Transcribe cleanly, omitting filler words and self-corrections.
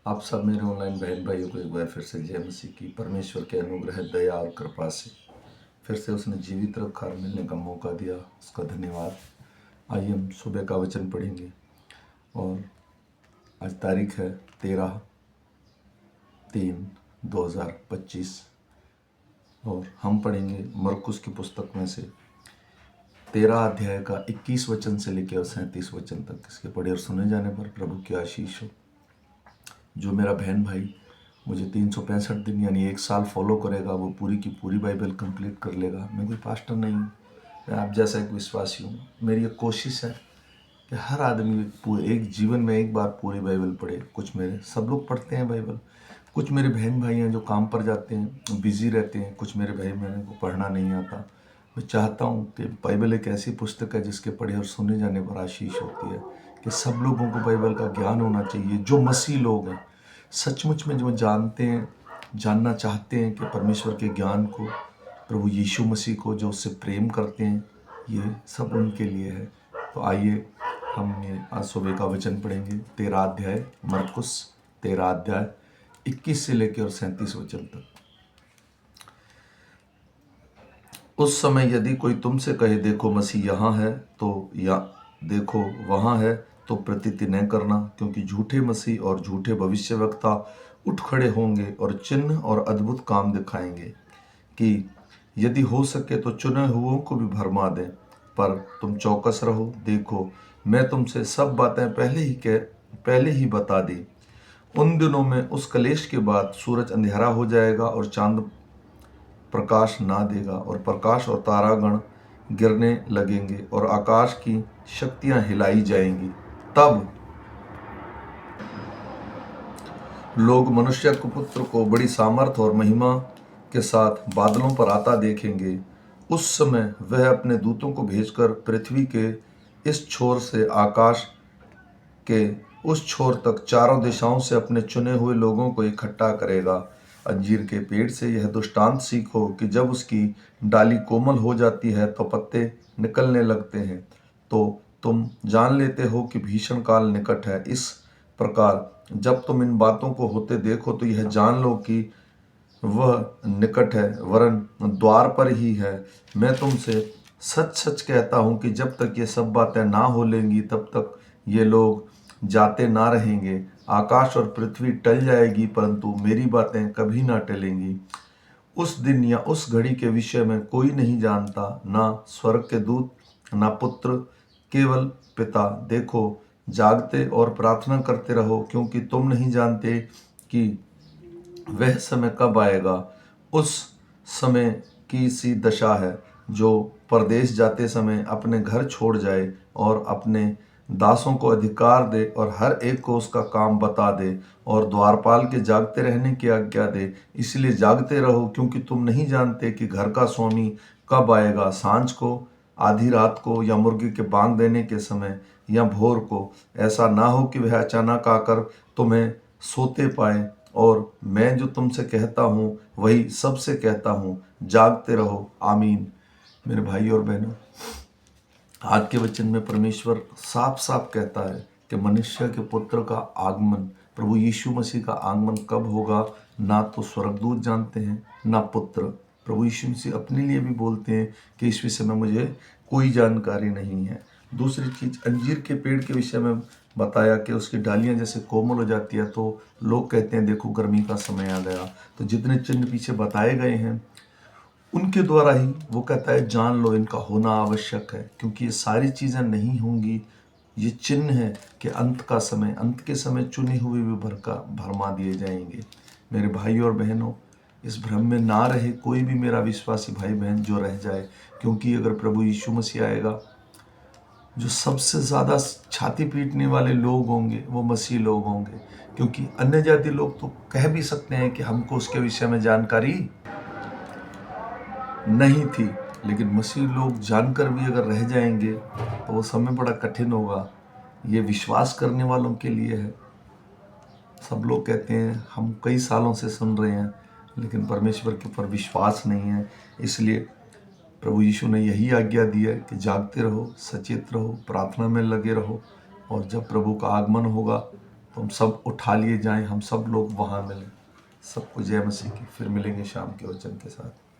आप सब मेरे ऑनलाइन बहन भाइयों को एक बार फिर से जय मसीह की। परमेश्वर के अनुग्रह, दया और कृपा से फिर से उसने जीवित रखा और मिलने का मौका दिया, उसका धन्यवाद। आइए हम सुबह का वचन पढ़ेंगे और आज तारीख है 13/3/2025 और हम पढ़ेंगे मरकुस की पुस्तक में से 13 अध्याय का 21 वचन से लेकर और 37 वचन तक। इसके पढ़े और सुने जाने पर प्रभु की आशीष हो। जो मेरा बहन भाई मुझे 365 दिन यानी 1 साल फॉलो करेगा वो पूरी की पूरी बाइबल कंप्लीट कर लेगा। मैं कोई पास्टर नहीं हूँ, मैं आप जैसा एक विश्वासी हूँ। मेरी एक कोशिश है कि हर आदमी एक जीवन में एक बार पूरी बाइबल पढ़े। कुछ मेरे सब लोग पढ़ते हैं बाइबल, कुछ मेरे बहन भाई हैं जो काम पर जाते हैं, बिजी रहते हैं। कुछ मेरे भाई बहनों को पढ़ना नहीं आता। मैं चाहता हूँ कि बाइबल एक ऐसी पुस्तक है जिसके पढ़े और सुने जाने पर आशीष होती है, कि सब लोगों को बाइबल का ज्ञान होना चाहिए। जो मसीह लोग हैं, सचमुच में जो जानते हैं, जानना चाहते हैं कि परमेश्वर के ज्ञान को, प्रभु यीशु मसीह को, जो उससे प्रेम करते हैं, ये सब उनके लिए है। तो आइए हम ये आज सुबह का वचन पढ़ेंगे। 13 अध्याय मरकुस, 13 अध्याय 21 से लेकर और 37 वचन तक। उस समय यदि कोई तुमसे कहे देखो मसीह यहाँ है, तो या देखो वहाँ है, तो प्रतीति न करना, क्योंकि झूठे मसीह और झूठे भविष्यवक्ता उठ खड़े होंगे और चिन्ह और अद्भुत काम दिखाएंगे, कि यदि हो सके तो चुने हुओं को भी भरमा दें। पर तुम चौकस रहो, देखो मैं तुमसे सब बातें पहले ही बता दी। उन दिनों में उस कलेश के बाद सूरज अंधेरा हो जाएगा और चांद प्रकाश ना देगा, और प्रकाश और तारागण गिरने लगेंगे और आकाश की शक्तियां हिलाई जाएंगी। तब लोग मनुष्य के पुत्र को बड़ी सामर्थ और महिमा के साथ बादलों पर आता देखेंगे। उस समय वह अपने दूतों को भेजकर पृथ्वी के इस छोर से आकाश के उस छोर तक चारों दिशाओं से अपने चुने हुए लोगों को इकट्ठा करेगा। अंजीर के पेड़ से यह दृष्टांत सीखो कि जब उसकी डाली कोमल हो जाती है तो पत्ते निकलने लगते हैं, तो तुम जान लेते हो कि भीषण काल निकट है। इस प्रकार जब तुम इन बातों को होते देखो तो यह जान लो कि वह निकट है, वरन द्वार पर ही है। मैं तुमसे सच सच कहता हूं कि जब तक ये सब बातें ना हो लेंगी तब तक ये लोग जाते ना रहेंगे। आकाश और पृथ्वी टल जाएगी, परंतु मेरी बातें कभी ना टलेंगी। उस दिन या उस घड़ी के विषय में कोई नहीं जानता, ना स्वर्ग के दूत, ना पुत्र, केवल पिता। देखो जागते और प्रार्थना करते रहो, क्योंकि तुम नहीं जानते कि वह समय कब आएगा। उस समय की सी दशा है जो परदेश जाते समय अपने घर छोड़ जाए और अपने दासों को अधिकार दे और हर एक को उसका काम बता दे और द्वारपाल के जागते रहने की आज्ञा दे। इसलिए जागते रहो, क्योंकि तुम नहीं जानते कि घर का स्वामी कब आएगा, सांझ को, आधी रात को, या मुर्गी के बांग देने के समय, या भोर को। ऐसा ना हो कि वह अचानक आकर तुम्हें सोते पाए। और मैं जो तुमसे कहता हूँ वही सबसे कहता हूँ, जागते रहो। आमीन। मेरे भाई और बहनों, आज के वचन में परमेश्वर साफ साफ कहता है कि मनुष्य के पुत्र का आगमन, प्रभु यीशु मसीह का आगमन कब होगा, ना तो स्वर्गदूत जानते हैं, ना पुत्र। प्रभु यीशु मसीह अपने लिए भी बोलते हैं कि इस विषय में मुझे कोई जानकारी नहीं है। दूसरी चीज, अंजीर के पेड़ के विषय में बताया कि उसकी डालियां जैसे कोमल हो जाती है तो लोग कहते हैं देखो गर्मी का समय आ गया। तो जितने चिन्ह पीछे बताए गए हैं उनके द्वारा ही वो कहता है जान लो इनका होना आवश्यक है, क्योंकि ये सारी चीज़ें नहीं होंगी। ये चिन्ह है कि अंत का समय, अंत के समय चुने हुए भी भरमा दिए जाएंगे। मेरे भाई और बहनों, इस भ्रम में ना रहे कोई भी मेरा विश्वासी भाई बहन जो रह जाए, क्योंकि अगर प्रभु यीशु मसीह आएगा, जो सबसे ज़्यादा छाती पीटने वाले लोग होंगे वो मसीह लोग होंगे। क्योंकि अन्य जाति लोग तो कह भी सकते हैं कि हमको उसके विषय में जानकारी नहीं थी, लेकिन मसीह लोग जानकर भी अगर रह जाएंगे तो वो समय बड़ा कठिन होगा। ये विश्वास करने वालों के लिए है। सब लोग कहते हैं हम कई सालों से सुन रहे हैं लेकिन परमेश्वर के ऊपर विश्वास नहीं है। इसलिए प्रभु यीशु ने यही आज्ञा दी है कि जागते रहो, सचेत रहो, प्रार्थना में लगे रहो, और जब प्रभु का आगमन होगा तो हम सब उठा लिए जाएं, हम सब लोग वहाँ मिलें। सबको जय मसीह की। फिर मिलेंगे शाम के वचन के साथ।